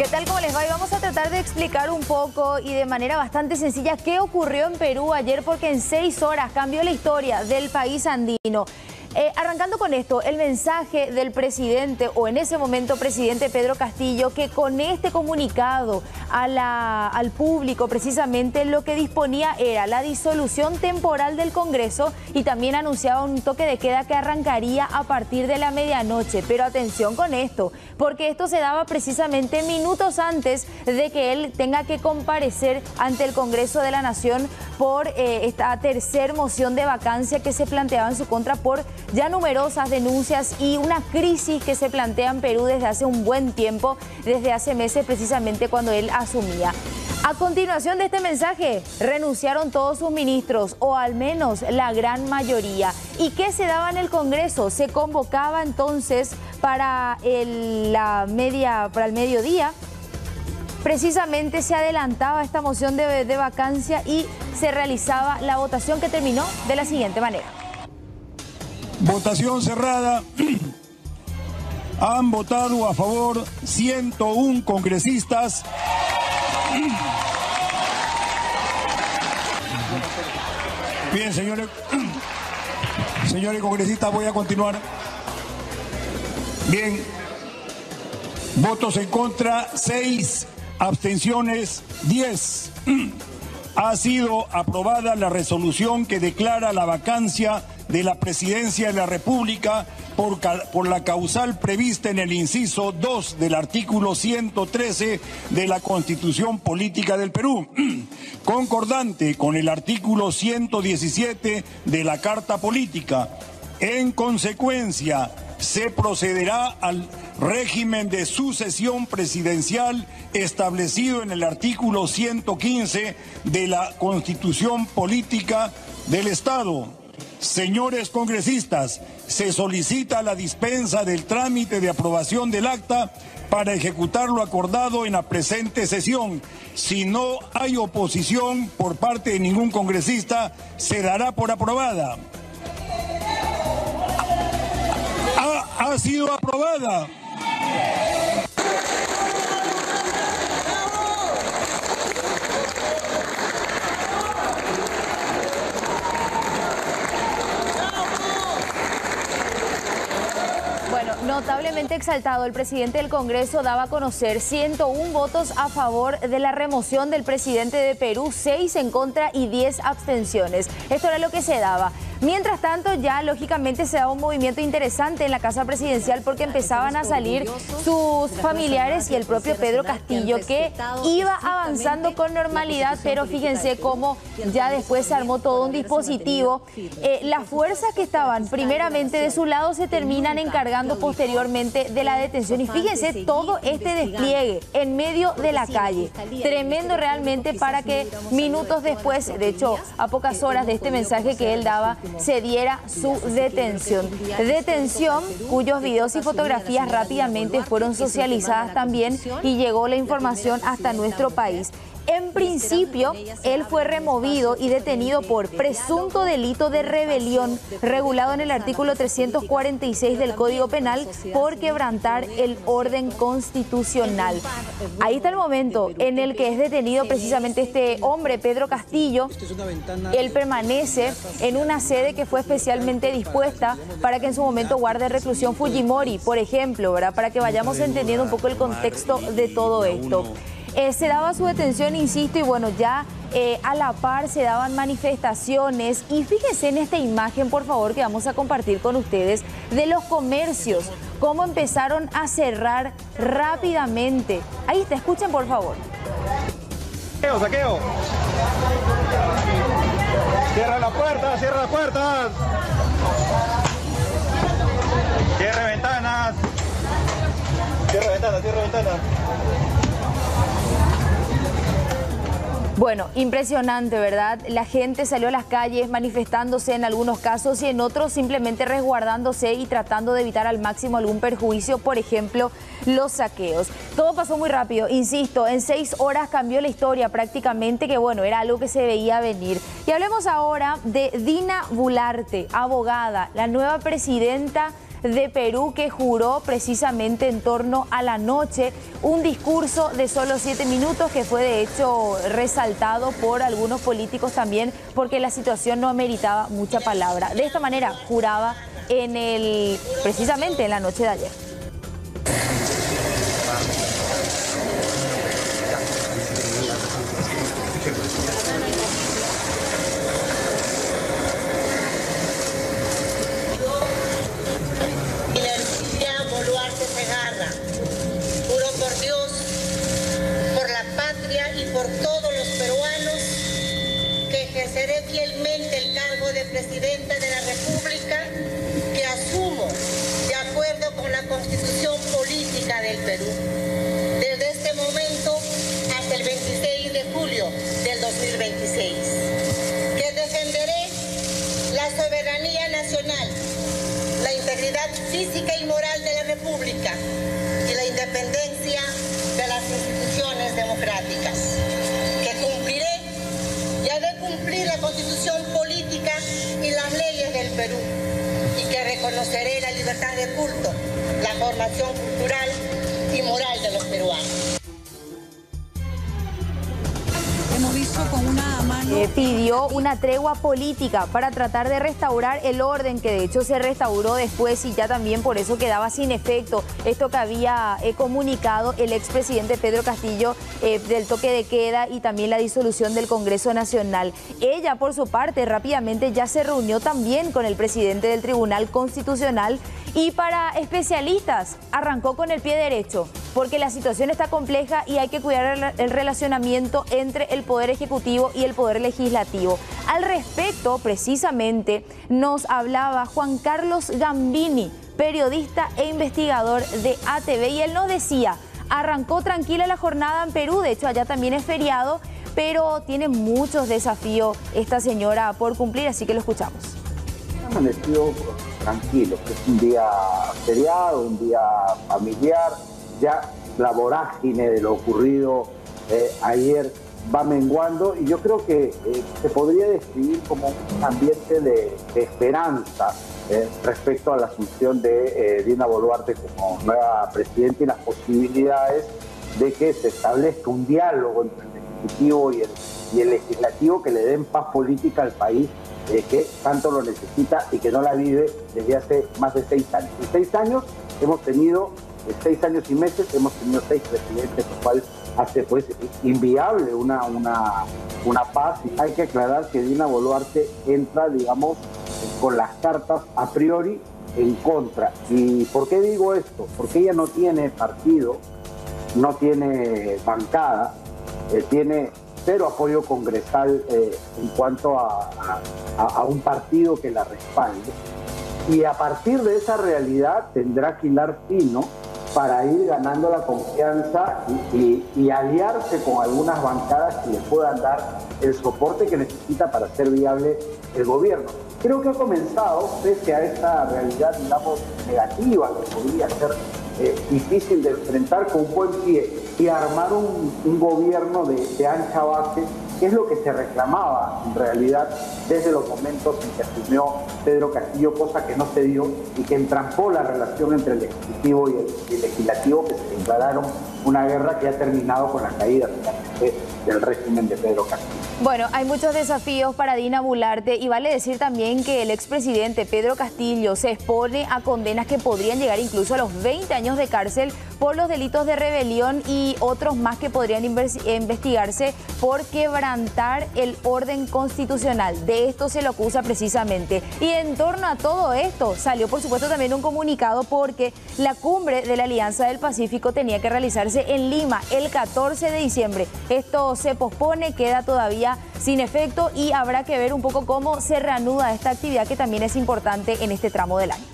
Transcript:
¿Qué tal? ¿Cómo les va? Y vamos a tratar de explicar un poco y de manera bastante sencilla qué ocurrió en Perú ayer, porque en 6 horas cambió la historia del país andino. Arrancando con esto, el mensaje del presidente, o en ese momento presidente Pedro Castillo, que con este comunicado al público precisamente lo que disponía era la disolución temporal del Congreso y también anunciaba un toque de queda que arrancaría a partir de la medianoche. Pero atención con esto, porque esto se daba precisamente minutos antes de que él tenga que comparecer ante el Congreso de la Nación por esta tercera moción de vacancia que se planteaba en su contra por ya numerosas denuncias y una crisis que se plantea en Perú desde hace un buen tiempo, desde hace meses precisamente cuando él asumía. A continuación de este mensaje, renunciaron todos sus ministros, o al menos la gran mayoría. ¿Y qué se daba en el Congreso? Se convocaba entonces para el mediodía. Precisamente se adelantaba esta moción de vacancia y se realizaba la votación, que terminó de la siguiente manera. Votación cerrada. Han votado a favor 101 congresistas. Bien, señores congresistas, voy a continuar. Bien. Votos en contra, 6. Abstenciones, 10. Ha sido aprobada la resolución que declara la vacancia de la presidencia de la República por la causal prevista en el inciso 2 del artículo 113 de la Constitución Política del Perú, concordante con el artículo 117 de la Carta Política. En consecuencia, se procederá al régimen de sucesión presidencial establecido en el artículo 115 de la Constitución Política del Estado. Señores congresistas, se solicita la dispensa del trámite de aprobación del acta para ejecutar lo acordado en la presente sesión. Si no hay oposición por parte de ningún congresista, se dará por aprobada. Ha sido aprobada. Bueno, notablemente exaltado, el presidente del Congreso daba a conocer 101 votos a favor de la remoción del presidente de Perú, 6 en contra y 10 abstenciones. Esto era lo que se daba. Mientras tanto, ya lógicamente se daba un movimiento interesante en la Casa Presidencial, porque empezaban a salir sus familiares y el propio Pedro Castillo, que iba avanzando con normalidad, pero fíjense cómo ya después se armó todo un dispositivo. Las fuerzas que estaban primeramente de su lado se terminan encargando posteriormente de la detención. Y fíjense todo este despliegue en medio de la calle. Tremendo realmente, para que minutos después, de hecho a pocas horas de este mensaje que él daba, se diera su detención. Detención cuyos videos y fotografías rápidamente fueron socializadas también y llegó la información hasta nuestro país. En principio, él fue removido y detenido por presunto delito de rebelión, regulado en el artículo 346 del Código Penal, por quebrantar el orden constitucional. Ahí está el momento en el que es detenido precisamente este hombre, Pedro Castillo. Él permanece en una sede que fue especialmente dispuesta para que en su momento guarde reclusión Fujimori, por ejemplo, ¿verdad? Para que vayamos entendiendo un poco el contexto de todo esto. Se daba su detención, insisto, y bueno, ya a la par se daban manifestaciones. Y fíjense en esta imagen, por favor, que vamos a compartir con ustedes, de los comercios, cómo empezaron a cerrar rápidamente. Ahí está, escuchen, por favor. Saqueo. Cierra la puerta, cierra la puerta. Cierra ventanas. Cierra ventanas, cierra ventanas. Bueno, impresionante, ¿verdad? La gente salió a las calles manifestándose en algunos casos y en otros simplemente resguardándose y tratando de evitar al máximo algún perjuicio, por ejemplo, los saqueos. Todo pasó muy rápido, insisto, en 6 horas cambió la historia prácticamente, que bueno, era algo que se veía venir. Y hablemos ahora de Dina Boluarte, abogada, la nueva presidenta de Perú, que juró precisamente en torno a la noche un discurso de solo 7 minutos que fue de hecho resaltado por algunos políticos también porque la situación no ameritaba mucha palabra. De esta manera juraba precisamente en la noche de ayer. Juro por Dios, por la patria y por todos los peruanos que ejerceré fielmente el cargo de Presidenta de la República, que asumo de acuerdo con la Constitución Política del Perú, desde este momento hasta el 26 de julio del 2026, que defenderé la soberanía nacional, la integridad física y moral de la República y la independencia de las instituciones democráticas, que cumpliré y he de cumplir la Constitución política y las leyes del Perú, y que reconoceré la libertad de culto, la formación cultural y moral de los peruanos. Hemos visto con una mano... Pidió una tregua política para tratar de restaurar el orden, que de hecho se restauró después y ya también por eso quedaba sin efecto esto que había comunicado el expresidente Pedro Castillo del toque de queda y también la disolución del Congreso Nacional. Ella, por su parte, rápidamente ya se reunió también con el presidente del Tribunal Constitucional y para especialistas arrancó con el pie derecho, porque la situación está compleja y hay que cuidar el relacionamiento entre el Poder Ejecutivo y el Poder Legislativo. Al respecto, precisamente, nos hablaba Juan Carlos Gambini, periodista e investigador de ATV, y él nos decía, arrancó tranquila la jornada en Perú, de hecho allá también es feriado, pero tiene muchos desafíos esta señora por cumplir, así que lo escuchamos. Amanecido tranquilo, que es un día feriado, un día familiar, ya la vorágine de lo ocurrido ayer va menguando y yo creo que se podría describir como un ambiente de esperanza respecto a la asunción de Dina Boluarte como nueva presidenta y las posibilidades de que se establezca un diálogo entre el Ejecutivo y el Legislativo que le den paz política al país que tanto lo necesita y que no la vive desde hace más de 6 años. En 6 años hemos tenido, 6 años y meses, hemos tenido 6 presidentes, lo cual hace pues inviable una paz. Hay que aclarar que Dina Boluarte entra, digamos, con las cartas a priori en contra. ¿Y por qué digo esto? Porque ella no tiene partido, no tiene bancada, tiene cero apoyo congresal en cuanto a un partido que la respalde. Y a partir de esa realidad tendrá que hilar fino para ir ganando la confianza y aliarse con algunas bancadas que le puedan dar el soporte que necesita para hacer viable el gobierno. Creo que ha comenzado, pese a esta realidad, digamos, negativa, que podría ser difícil de enfrentar, con un buen pie y armar un gobierno de ancha base, que es lo que se reclamaba en realidad desde los momentos en que asumió Pedro Castillo, cosa que no se dio y que entrampó la relación entre el Ejecutivo y el Legislativo, que se declararon una guerra que ha terminado con la caída del régimen de Pedro Castillo. Bueno, hay muchos desafíos para Dina Boluarte y vale decir también que el expresidente Pedro Castillo se expone a condenas que podrían llegar incluso a los 20 años de cárcel por los delitos de rebelión y otros más que podrían investigarse por quebrantar el orden constitucional. De esto se lo acusa precisamente. Y en torno a todo esto salió por supuesto también un comunicado porque la cumbre de la Alianza del Pacífico tenía que realizarse en Lima el 14 de diciembre. Esto se pospone, queda todavía sin efecto y habrá que ver un poco cómo se reanuda esta actividad que también es importante en este tramo del año.